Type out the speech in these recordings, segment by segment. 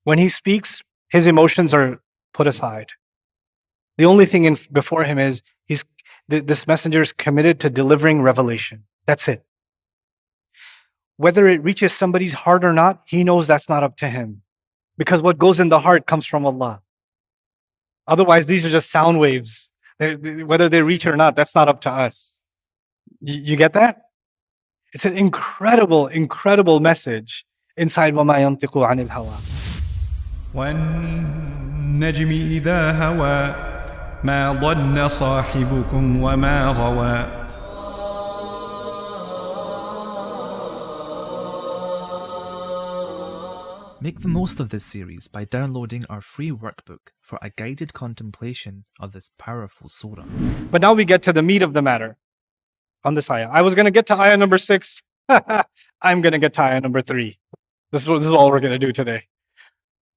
When he speaks, his emotions are put aside. The only thing before him is this messenger is committed to delivering revelation. That's it. Whether it reaches somebody's heart or not, he knows that's not up to him. Because what goes in the heart comes from Allah. Otherwise, these are just sound waves. Whether they reach or not, that's not up to us. You get that? It's an incredible, incredible message inside وَمَا يَنْطِقُ عَنِ الْهَوَىٰ. وَالنَّجْمِ إِذَا هَوَىٰ مَا ضَلَّ صَاحِبُكُمْ وَمَا غَوَىٰ. Make the most of this series by downloading our free workbook for a guided contemplation of this powerful surah. But now we get to the meat of the matter on this ayah. I was going to get to ayah number 6. I'm going to get to ayah number 3. This is all we're going to do today.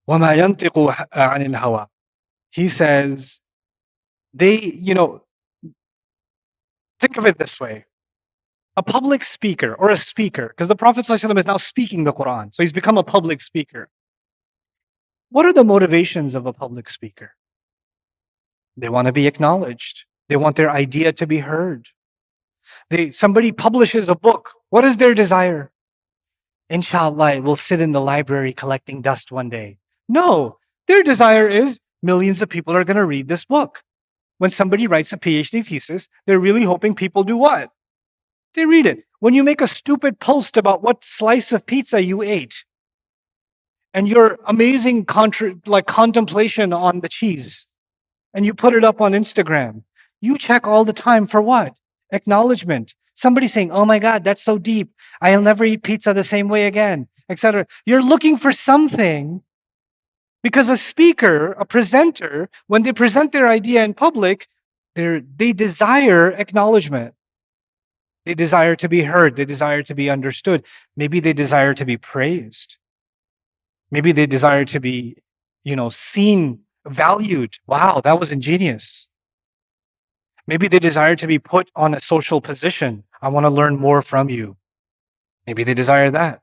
وَمَا يَنْطِقُ عَنِ الْهَوَىٰ. He says, think of it this way. A public speaker or a speaker, because the Prophet ﷺ is now speaking the Quran, so he's become a public speaker. What are the motivations of a public speaker? They want to be acknowledged. They want their idea to be heard. Somebody publishes a book. What is their desire? Inshallah, it will sit in the library collecting dust one day. No, their desire is millions of people are going to read this book. When somebody writes a PhD thesis, they're really hoping people do what? They read it. When you make a stupid post about what slice of pizza you ate and your amazing contemplation on the cheese, and you put it up on Instagram, you check all the time for what? Acknowledgement. Somebody saying, oh my God, that's so deep. I'll never eat pizza the same way again, etc. You're looking for something because a speaker, a presenter, when they present their idea in public, they desire acknowledgement. They desire to be heard. They desire to be understood. Maybe they desire to be praised. Maybe they desire to be, seen, valued. Wow, that was ingenious. Maybe they desire to be put on a social position. I want to learn more from you. Maybe they desire that.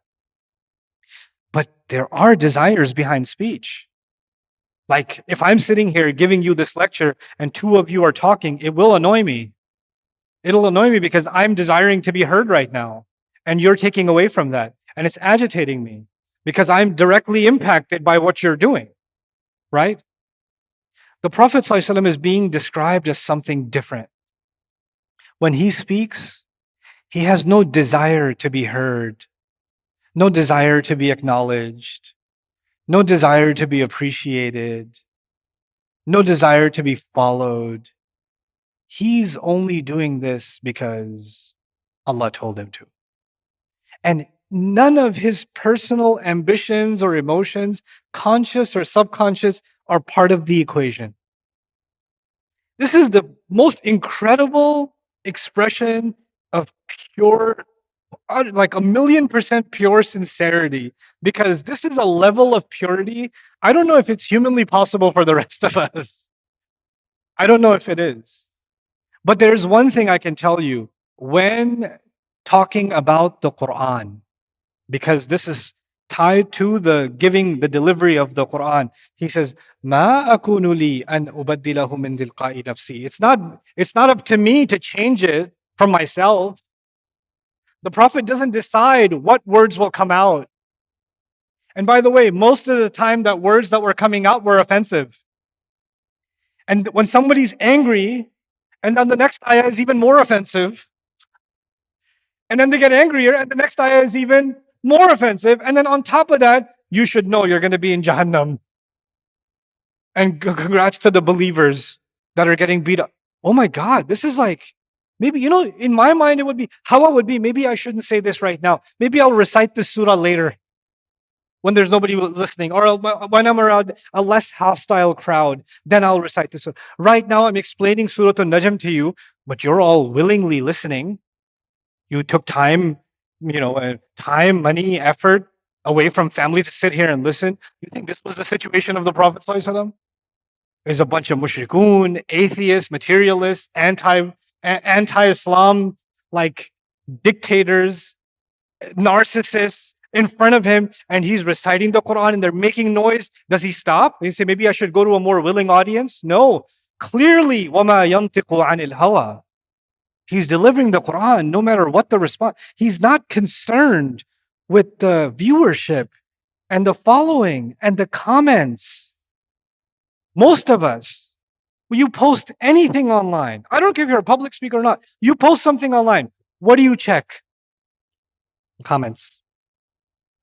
But there are desires behind speech. Like if I'm sitting here giving you this lecture and two of you are talking, it will annoy me. It'll annoy me because I'm desiring to be heard right now. And you're taking away from that. And it's agitating me because I'm directly impacted by what you're doing. Right? The Prophet ﷺ is being described as something different. When he speaks, he has no desire to be heard, no desire to be acknowledged, no desire to be appreciated, no desire to be followed. He's only doing this because Allah told him to. And none of his personal ambitions or emotions, conscious or subconscious, are part of the equation. This is the most incredible expression of pure, like 1,000,000% pure sincerity, because this is a level of purity. I don't know if it's humanly possible for the rest of us. I don't know if it is. But there's one thing I can tell you when talking about the Quran, because this is tied to the delivery of the Quran. He says, "Ma akunu li an ubaddilahu min tilqa'i nafsi." It's not up to me to change it from myself. The Prophet doesn't decide what words will come out. And by the way, most of the time that words that were coming out were offensive. And when somebody's angry, and then the next ayah is even more offensive. And then they get angrier, and the next ayah is even more offensive. And then on top of that, you should know you're going to be in Jahannam. And congrats to the believers that are getting beat up. Oh my God, this is like, maybe, in my mind, it would be, how it would be, maybe I shouldn't say this right now. Maybe I'll recite this surah later when there's nobody listening, or when I'm around a less hostile crowd, then I'll recite this surah. Right now, I'm explaining Surah An-Najm to you, but you're all willingly listening. You took time, money, effort away from family to sit here and listen. You think this was the situation of the Prophet ﷺ? There's a bunch of mushrikun, atheists, materialists, anti-Islam, like dictators, narcissists, in front of him and he's reciting the Quran and they're making noise, does he stop? And you say, maybe I should go to a more willing audience? No. Clearly, وَمَا يَنْطِقُ عَنِ الْهَوَىٰ. He's delivering the Quran no matter what the response. He's not concerned with the viewership and the following and the comments. Most of us, when you post anything online, I don't care if you're a public speaker or not, you post something online, what do you check? Comments.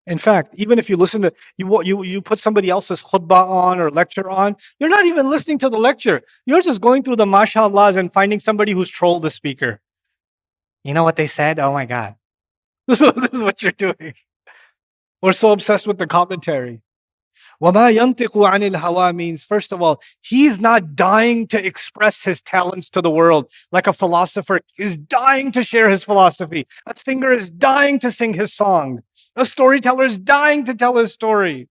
In fact, even if you listen to, you put somebody else's khutbah on or lecture on, you're not even listening to the lecture. You're just going through the mashallahs and finding somebody who's trolled the speaker. You know what they said? Oh my God. This is what you're doing. We're so obsessed with the commentary. وَمَا يَنْطِقُ عَنِ الْهَوَىٰ means, first of all, he's not dying to express his talents to the world like a philosopher is dying to share his philosophy. A singer is dying to sing his song. A storyteller is dying to tell his story.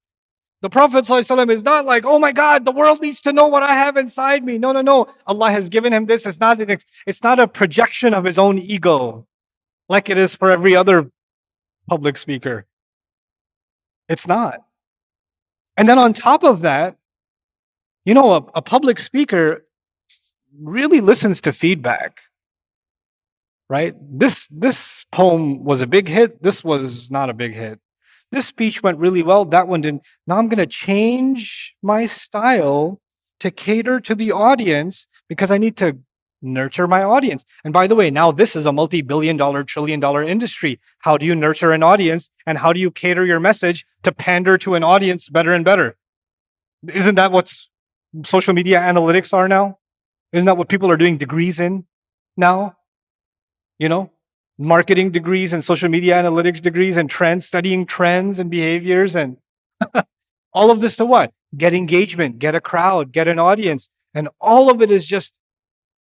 The Prophet ﷺ is not like, oh my God, the world needs to know what I have inside me. No, no, no. Allah has given him this. It's not a projection of his own ego like it is for every other public speaker. It's not. And then on top of that, you know, a public speaker really listens to feedback, right? This poem was a big hit. This was not a big hit. This speech went really well. That one didn't. Now I'm going to change my style to cater to the audience because I need to nurture my audience. And by the way, now this is a multi-billion-dollar, trillion-dollar industry. How do you nurture an audience and how do you cater your message to pander to an audience better and better? Isn't that what social media analytics are now? Isn't that what people are doing degrees in now? You know, marketing degrees and social media analytics degrees and trends, studying trends and behaviors and all of this to what? Get engagement, get a crowd, get an audience. And all of it is just,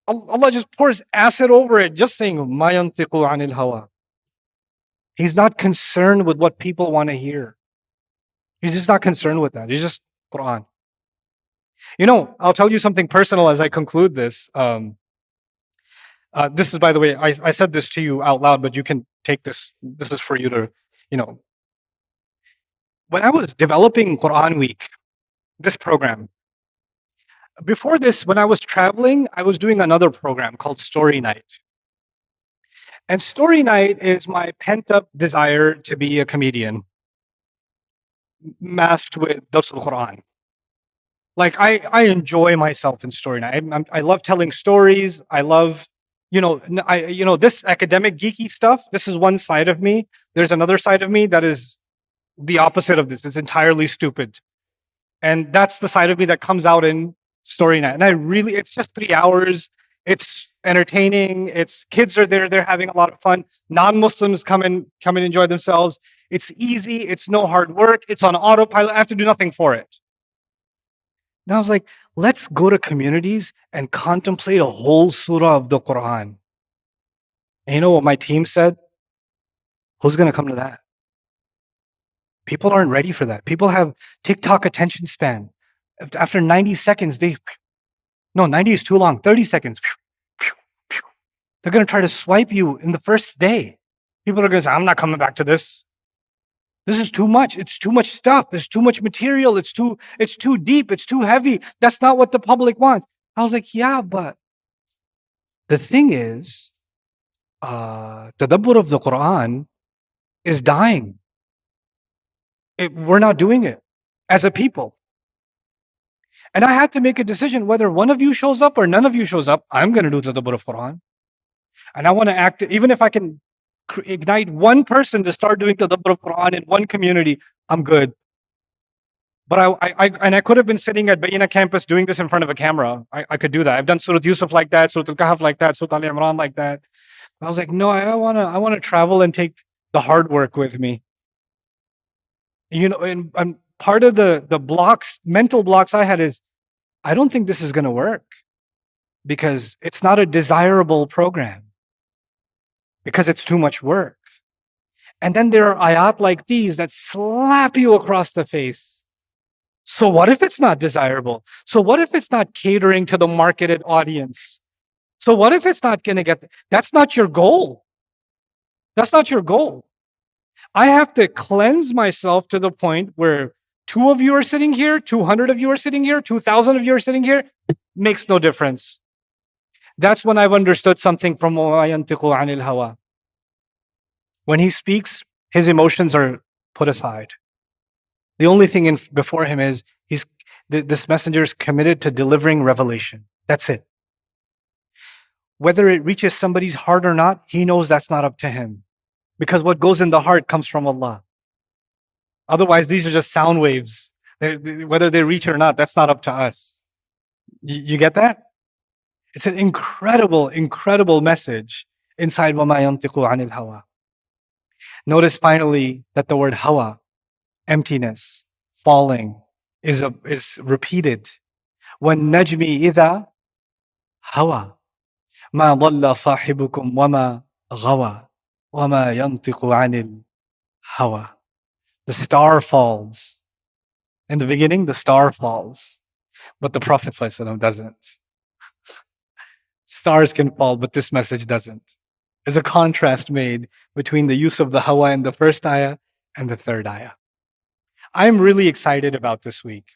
Allah just pours acid over it, just saying, مَا يَنْطِقُ عَنِ الْهَوَىٰ. He's not concerned with what people want to hear. He's just not concerned with that. He's just Quran. You know, I'll tell you something personal as I conclude this. This is, by the way, I said this to you out loud, but you can take this. This is for you to, you know. When I was developing Quran Week, this program, before this, when I was traveling, I was doing another program called Story Night. And Story Night is my pent-up desire to be a comedian, masked with Dars al-Quran. Like, I enjoy myself in Story Night. I love telling stories. I love, this academic geeky stuff. This is one side of me. There's another side of me that is the opposite of this. It's entirely stupid. And that's the side of me that comes out in Story Night. And it's just 3 hours. It's entertaining. It's kids are there. They're having a lot of fun. Non-Muslims come and enjoy themselves. It's easy. It's no hard work. It's on autopilot. I have to do nothing for it. Then I was like, let's go to communities and contemplate a whole surah of the Quran. And you know what my team said? Who's going to come to that? People aren't ready for that. People have TikTok attention span. After 90 seconds, 90 is too long. 30 seconds. They're going to try to swipe you in the first day. People are going to say, I'm not coming back to this. This is too much. It's too much stuff. There's too much material. It's too deep. It's too heavy. That's not what the public wants. I was like, yeah, but the thing is, tadabbur of the Quran is dying. We're not doing it as a people. And I had to make a decision whether one of you shows up or none of you shows up. I'm going to do tadabbur of Quran. And I want to act, even if I can ignite one person to start doing tadabbur of Quran in one community, I'm good. But I could have been sitting at Bayina campus doing this in front of a camera. I could do that. I've done Surah Yusuf like that, Surah Al-Kahf like that, Surah Al-Imran like that. I was like, no, I want to travel and take the hard work with me. You know, and part of the mental blocks I had is, I don't think this is going to work because it's not a desirable program, because it's too much work. And then there are ayat like these that slap you across the face. So what if it's not desirable? So what if it's not catering to the marketed audience? So what if it's not going to that's not your goal. That's not your goal. I have to cleanse myself to the point where 2 of you are sitting here, 200 of you are sitting here, 2,000 of you are sitting here. Makes no difference. That's when I've understood something from وَمَا يَنْتِقُ عَنِ الْهَوَىٰ. When he speaks, his emotions are put aside. The only thing before him is this messenger is committed to delivering revelation. That's it. Whether it reaches somebody's heart or not, he knows that's not up to him. Because what goes in the heart comes from Allah. Otherwise, these are just sound waves. Whether they reach or not, that's not up to us. You get that? It's an incredible, incredible message inside وَمَا يَنْتِقُ عَنِ الْهَوَىٰ. Notice finally that the word hawa, emptiness, falling, is repeated. وَالنَّجْمِ إِذَا هَوَىٰ مَا ضَلَّ صَاحِبُكُمْ وَمَا غَوَىٰ وَمَا يَنْتِقُ عَنِ الْهَوَىٰ. The star falls. In the beginning, the star falls. But the Prophet ﷺ doesn't. Stars can fall, but this message doesn't. There's a contrast made between the use of the hawa in the first ayah and the third ayah. I'm really excited about this week.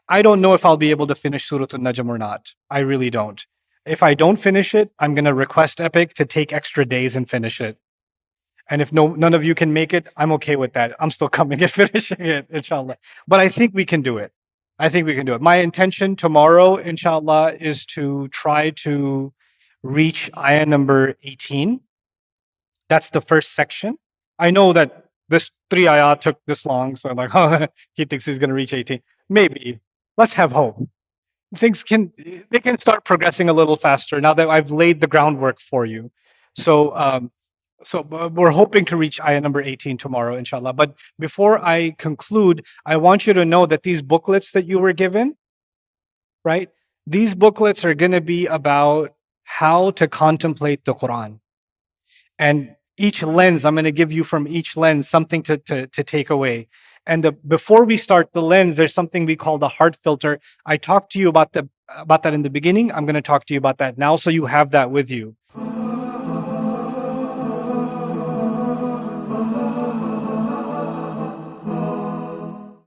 I don't know if I'll be able to finish Surah An-Najm or not. I really don't. If I don't finish it, I'm going to request Epic to take extra days and finish it. And if none of you can make it, I'm okay with that. I'm still coming and finishing it, inshallah. But I think we can do it. I think we can do it. My intention tomorrow, inshallah, is to try to reach ayah number 18. That's the first section. I know that this 3 ayah took this long, so I'm like, oh, he thinks he's going to reach 18. Maybe. Let's have hope. They can start progressing a little faster now that I've laid the groundwork for you. So we're hoping to reach ayah number 18 tomorrow, inshallah. But before I conclude, I want you to know that these booklets that you were given, right? These booklets are going to be about how to contemplate the Quran. And each lens, I'm going to give you from each lens something to take away. And before we start the lens, there's something we call the heart filter. I talked to you about that in the beginning. I'm going to talk to you about that now, so you have that with you.